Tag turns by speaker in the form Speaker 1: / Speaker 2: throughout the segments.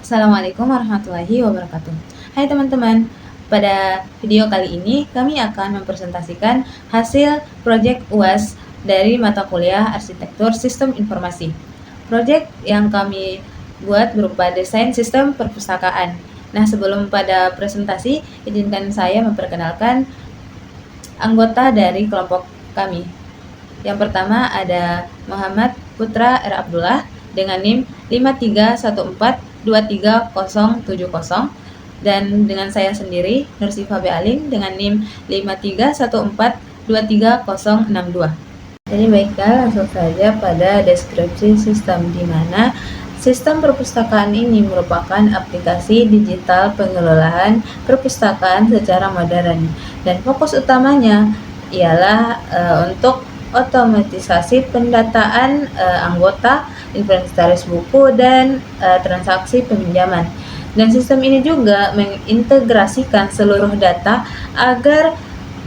Speaker 1: Assalamualaikum warahmatullahi wabarakatuh. Hai teman-teman, pada video kali ini kami akan mempresentasikan hasil proyek UAS dari mata kuliah Arsitektur Sistem Informasi. Proyek yang kami buat berupa desain sistem perpustakaan. Nah, sebelum pada presentasi, izinkan saya memperkenalkan anggota dari kelompok kami. Yang pertama ada Muhammad Putra R. Abdullah dengan NIM 53142370 dan dengan saya sendiri Nursifa B. Aling dengan NIM 5314236062. Jadi baiklah, langsung saja pada deskripsi sistem, di mana sistem perpustakaan ini merupakan aplikasi digital pengelolaan perpustakaan secara modern dan fokus utamanya ialah untuk otomatisasi pendataan anggota, inventaris buku, dan transaksi peminjaman. Dan sistem ini juga mengintegrasikan seluruh data agar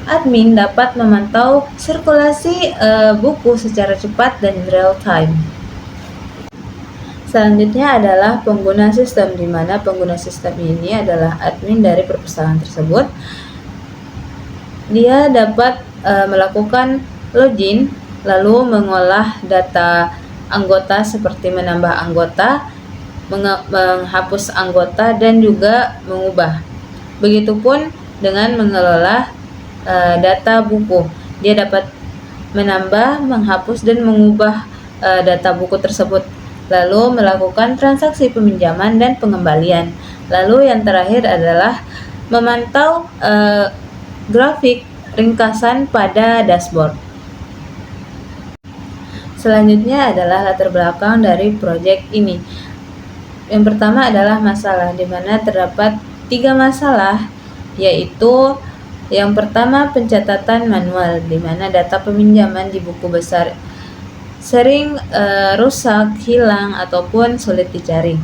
Speaker 1: admin dapat memantau sirkulasi buku secara cepat dan real time. Selanjutnya adalah pengguna sistem, di mana pengguna sistem ini adalah admin dari perpustakaan tersebut. Dia dapat melakukan login, lalu mengolah data anggota seperti menambah anggota, menghapus anggota, dan juga mengubah. Begitupun dengan mengelola data buku. Dia dapat menambah, menghapus, dan mengubah data buku tersebut, lalu melakukan transaksi peminjaman dan pengembalian. Lalu yang terakhir adalah memantau grafik ringkasan pada dashboard. Selanjutnya adalah latar belakang dari proyek ini. Yang pertama adalah masalah, di mana terdapat 3 masalah, yaitu yang pertama pencatatan manual, di mana data peminjaman di buku besar sering rusak, hilang, ataupun sulit dicari.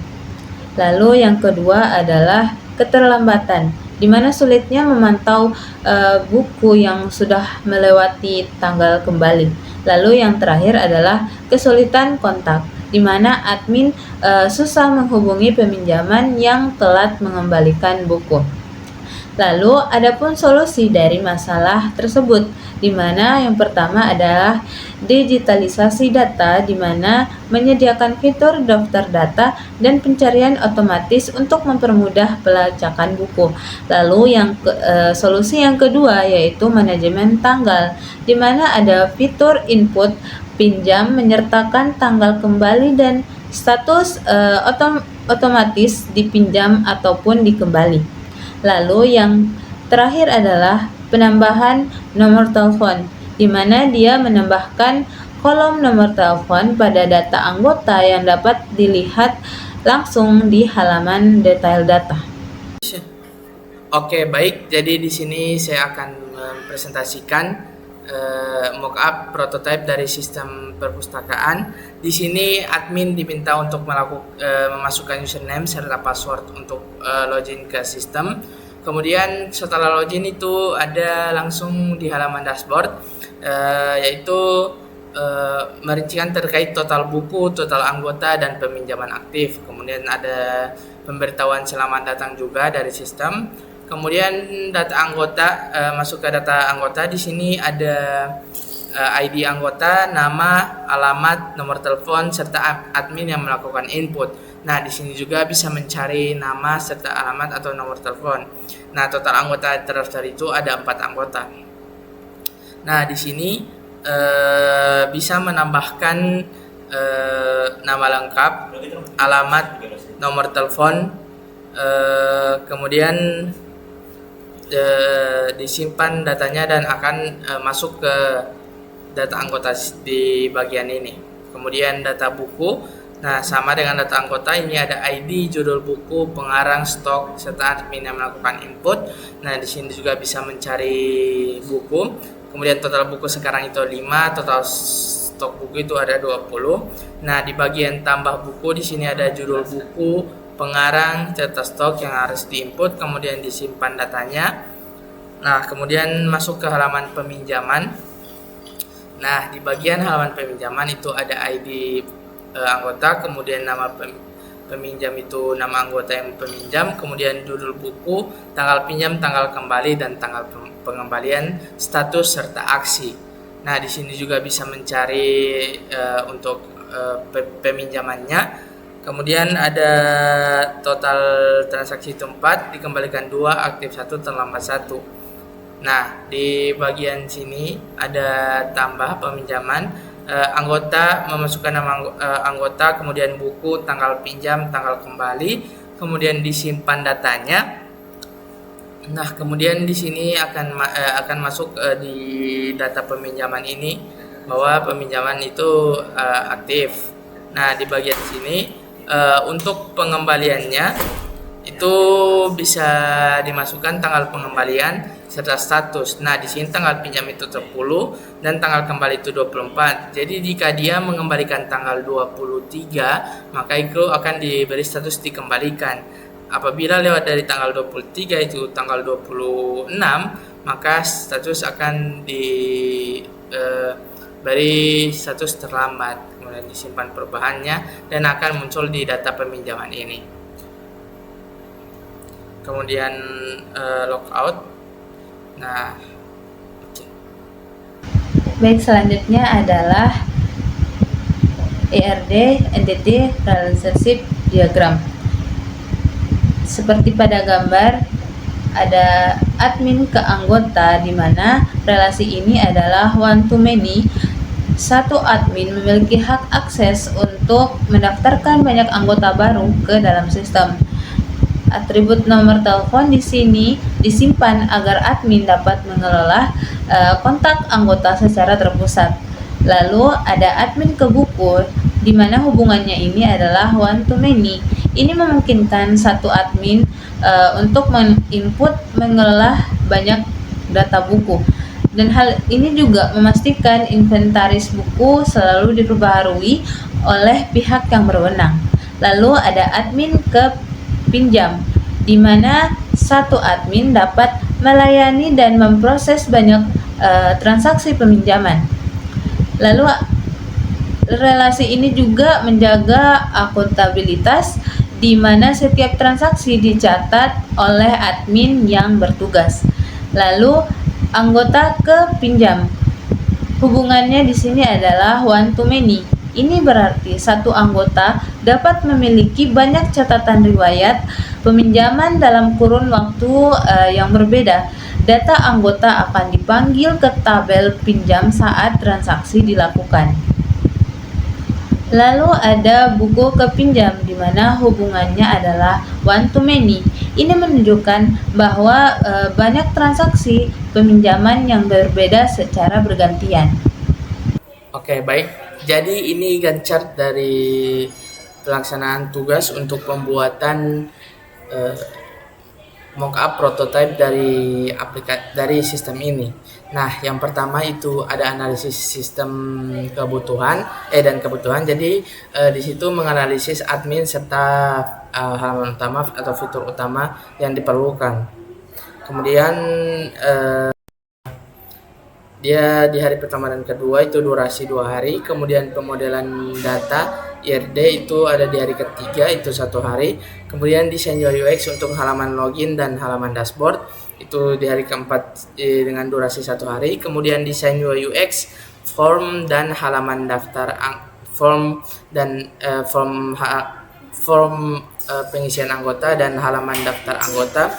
Speaker 1: Lalu yang kedua adalah keterlambatan, di mana sulitnya memantau buku yang sudah melewati tanggal kembali. Lalu yang terakhir adalah kesulitan kontak, di mana admin susah menghubungi peminjaman yang telat mengembalikan buku. Lalu adapun solusi dari masalah tersebut, di mana yang pertama adalah digitalisasi data, di mana menyediakan fitur daftar data dan pencarian otomatis untuk mempermudah pelacakan buku. Lalu solusi yang kedua yaitu manajemen tanggal, di mana ada fitur input pinjam menyertakan tanggal kembali dan status otomatis dipinjam ataupun dikembali. Lalu yang terakhir adalah penambahan nomor telepon, di mana dia menambahkan kolom nomor telepon pada data anggota yang dapat dilihat langsung di halaman detail data.
Speaker 2: Oke, baik. Jadi di sini saya akan mempresentasikan mockup prototipe dari sistem perpustakaan. Di sini admin diminta untuk memasukkan username serta password untuk login ke sistem. Kemudian setelah login itu ada langsung di halaman dashboard, yaitu merincikan terkait total buku, total anggota, dan peminjaman aktif. Kemudian ada pemberitahuan selamat datang juga dari sistem. Kemudian data anggota, masuk ke data anggota. Di sini ada ID anggota, nama, alamat, nomor telepon, serta admin yang melakukan input. Nah, di sini juga bisa mencari nama serta alamat atau nomor telepon. Nah, total anggota terdaftar itu ada 4 anggota. Nah, di sini bisa menambahkan nama lengkap, alamat, nomor telepon, kemudian disimpan datanya dan akan masuk ke data anggota di bagian ini. Kemudian data buku, nah sama dengan data anggota, ini ada ID, judul buku, pengarang, stok, serta admin yang melakukan input. Nah di sini juga bisa mencari buku. Kemudian total buku sekarang itu 5, total stok buku itu ada 20. Nah di bagian tambah buku di sini ada judul buku, pengarang, serta stok yang harus diinput, kemudian disimpan datanya. Nah, kemudian masuk ke halaman peminjaman. Nah, di bagian halaman peminjaman itu ada ID anggota, kemudian nama peminjam itu nama anggota yang peminjam, kemudian judul buku, tanggal pinjam, tanggal kembali, dan tanggal pengembalian, status, serta aksi. Nah, di sini juga bisa mencari untuk peminjamannya. Kemudian ada total transaksi itu 4, dikembalikan 2, aktif 1, terlambat 1. Nah, di bagian sini ada tambah peminjaman, anggota memasukkan nama anggota, kemudian buku, tanggal pinjam, tanggal kembali, kemudian disimpan datanya. Nah, kemudian di sini akan masuk di data peminjaman ini bahwa peminjaman itu aktif. Nah, di bagian sini untuk pengembaliannya itu bisa dimasukkan tanggal pengembalian serta status. Nah, di sini tanggal pinjam itu 10 dan tanggal kembali itu 24. Jadi jika dia mengembalikan tanggal 23, maka itu akan diberi status dikembalikan. Apabila lewat dari tanggal 23 itu tanggal 26, maka status akan diberi status terlambat. Kemudian disimpan perubahannya dan akan muncul di data peminjaman ini. Kemudian logout. Nah,
Speaker 1: Baik, selanjutnya adalah ERD Entity Relationship Diagram. Seperti pada gambar, ada admin ke anggota, di mana relasi ini adalah one to many. Satu admin memiliki hak akses untuk mendaftarkan banyak anggota baru ke dalam sistem. Atribut nomor telepon di sini disimpan agar admin dapat mengelola kontak anggota secara terpusat. Lalu ada admin ke buku, di mana hubungannya ini adalah one to many. Ini memungkinkan satu admin untuk menginput mengelola banyak data buku. Dan hal ini juga memastikan inventaris buku selalu diperbaharui oleh pihak yang berwenang. Lalu ada admin ke pinjam, di mana satu admin dapat melayani dan memproses banyak transaksi peminjaman. Lalu relasi ini juga menjaga akuntabilitas, di mana setiap transaksi dicatat oleh admin yang bertugas. Lalu anggota ke pinjam, hubungannya di sini adalah one to many. Ini berarti satu anggota dapat memiliki banyak catatan riwayat peminjaman dalam kurun waktu yang berbeda. Data anggota akan dipanggil ke tabel pinjam saat transaksi dilakukan. Lalu ada buku ke pinjam, di mana hubungannya adalah one to many. Ini menunjukkan bahwa banyak transaksi peminjaman yang berbeda secara bergantian.
Speaker 2: Oke, baik. Jadi ini Gantt dari pelaksanaan tugas untuk pembuatan mockup prototype dari sistem ini. Nah, yang pertama itu ada analisis sistem kebutuhan dan kebutuhan. Jadi di situ menganalisis admin serta halaman utama atau fitur utama yang diperlukan. Kemudian dia di hari pertama dan kedua itu durasi 2 hari. Kemudian pemodelan data IRD itu ada di hari ketiga itu 1 hari. Kemudian desain UI UX untuk halaman login dan halaman dashboard itu di hari keempat dengan durasi 1 hari. Kemudian desain UI UX form dan halaman daftar form pengisian anggota dan halaman daftar anggota.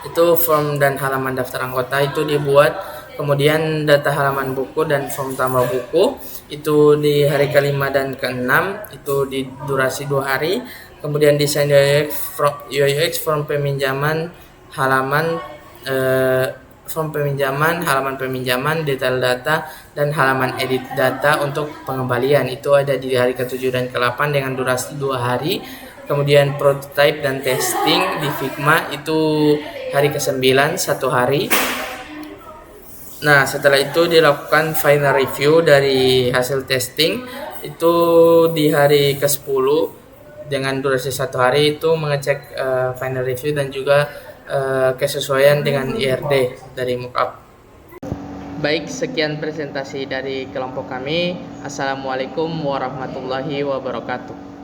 Speaker 2: Itu form dan halaman daftar anggota itu dibuat. Kemudian data halaman buku dan form tambah buku itu di hari kelima dan keenam itu di durasi 2 hari. Kemudian desain UI UX form peminjaman halaman halaman peminjaman, detail data, dan halaman edit data untuk pengembalian itu ada di hari ke-7 dan ke-8 dengan durasi 2 hari. Kemudian prototype dan testing di Figma itu hari ke-9 1 hari. Nah, setelah itu dilakukan final review dari hasil testing itu di hari ke-10 dengan durasi 1 hari itu mengecek final review dan juga kesesuaian dengan IRD dari mockup. Baik, sekian presentasi dari kelompok kami. Assalamualaikum warahmatullahi wabarakatuh.